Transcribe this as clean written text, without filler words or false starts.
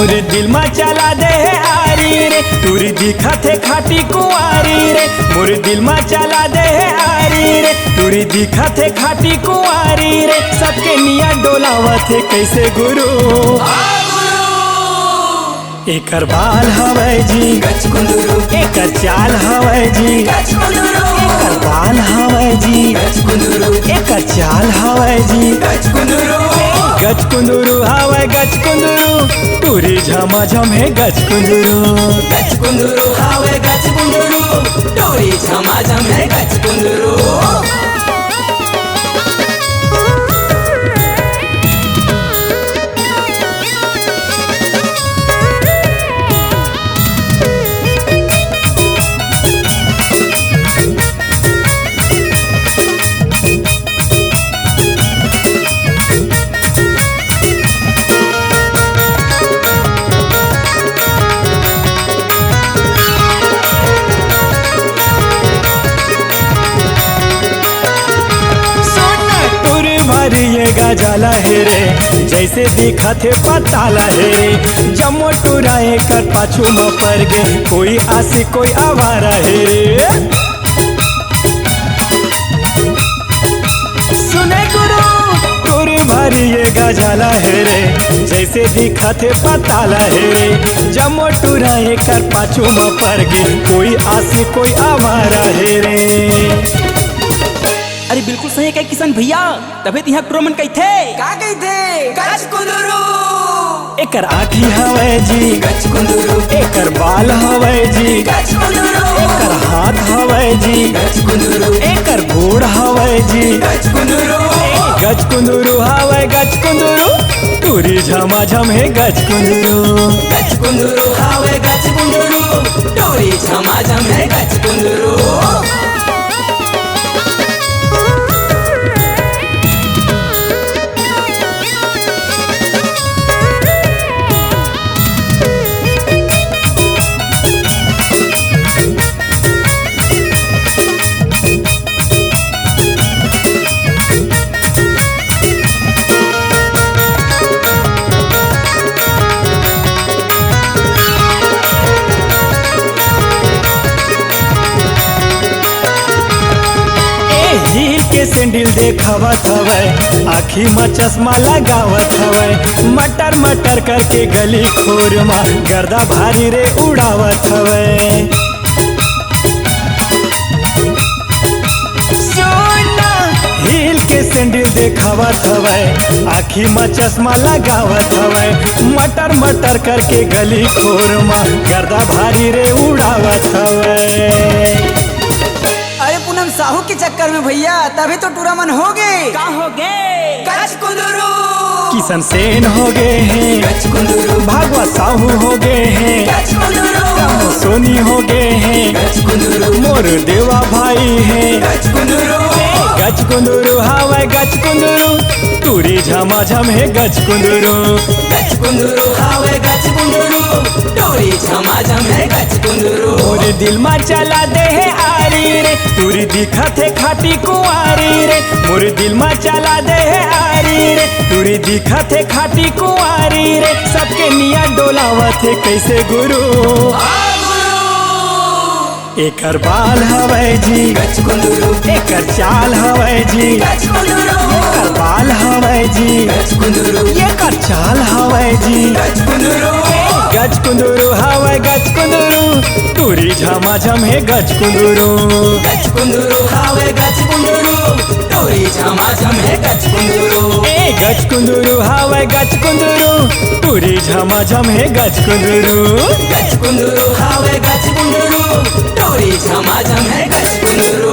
मोर दिल में चला दे है आरी रे, तुरी दिखत है खाटी कुंवारी रे। मोर दिल में चला दे है आरी रे, तुरी दिखत है खाटी कुंवारी रे। सबके निया डोलावत है कैसे गुरु, एकर बाल हवै जी गचकुंदरू, एकर चाल हवै जी गचकुंदरू, एकर बाल हवै जी गचकुंदरू, एकर चाल हवै जी गचकुंदरू, गचकुंदरू हवै गचकुंदरू, तुरी झमाझम है गचकुंदरू। गचकुंदरू हावे गचकुंदरू, डोरी झमाझम है गचकुंदरू। जाला है रे, जैसे दिखा थे पताला है रे। जमो टुराए कर पाछू में पड़ गे, कोई आसी कोई आवारा है रे। सुने गुरु तुर भारी ये गजाला है रे, जैसे दिखा थे पताला है रे। जमो टुराए कर पाछू में पड़ गे, कोई आसी कोई आवारा है रे। अरे बिल्कुल सही कहे किशन भैया, तबे तिहा प्रोमन कहथे का कहथे गचकुंदरू, एकर आँखी हवै जी गचकुंदरू, एकर बाल हवै जी गचकुंदरू, एकर हाथ हवै जी गचकुंदरू, एकर गोड़ हवै जी गचकुंदरू, गचकुंदरू हवै गचकुंदरू, तुरी झमाझम है गचकुंदरू। गचकुंदरू हावे गचकुंदरू, डोरी झमाझम है गचकुंदरू। हील के सैंडल देखावत हवै, आँखी में चश्मा लगावत हवै। मटर मटर करके गली खोर में गर्दा भारी रे उड़ावत हवै। सोना हील के सैंडल देखावत हवै, आँखी में चश्मा लगावत हवै। मटर मटर करके गली खोर में गर्दा भारी रे उड़ावत हवै। अरे पूनम साहू के चक्कर में भैया तभी तो टूरा मन हो गए। का हो गए गचकुंदरू, किशन सेन हो गए हैं, गचकुंदरू, भागवा साहू हो गए हैं, गचकुंदरू, सोनी हो गए हैं, गचकुंदरू, मोर देवा भाई हैं। गचकुंदरू, गचकुंदरू हवै गचकुंदरू, तुरी झमाझम है गचकुंदरू। गचकुंदरू हावे गचकुंदरू, डोरी झमाझम है गचकुंदरू। मोर दिल में चला दे है आरी रे, तुरी दिखत है खाटी कुंवारी रे। मोर दिल में चला दे है आरी रे, तुरी दिखत है खाटी कुंवारी रे। सबके निया डोलावत है कैसे गुरु, एकर बाल हवै जी गचकुंदरू, एकर चाल हवै जी गचकुंदरू, एकर बाल हवै जी गचकुंदरू, एकर चाल हवै जी गचकुंदरू, गचकुंदरू हवै गचकुंदरू, तुरी झमाझम है गचकुंदरू। गचकुंदरू हावे गचकुंदरू, डोरी झमाझम है गचकुंदरू। ए गचकुंदरू हवै गचकुंदरू, तुरी झमाझम है गचकुंदरू। गचकुंदरू हावे गचकुंदरू, डोरी झमाझम है गचकुंदरू।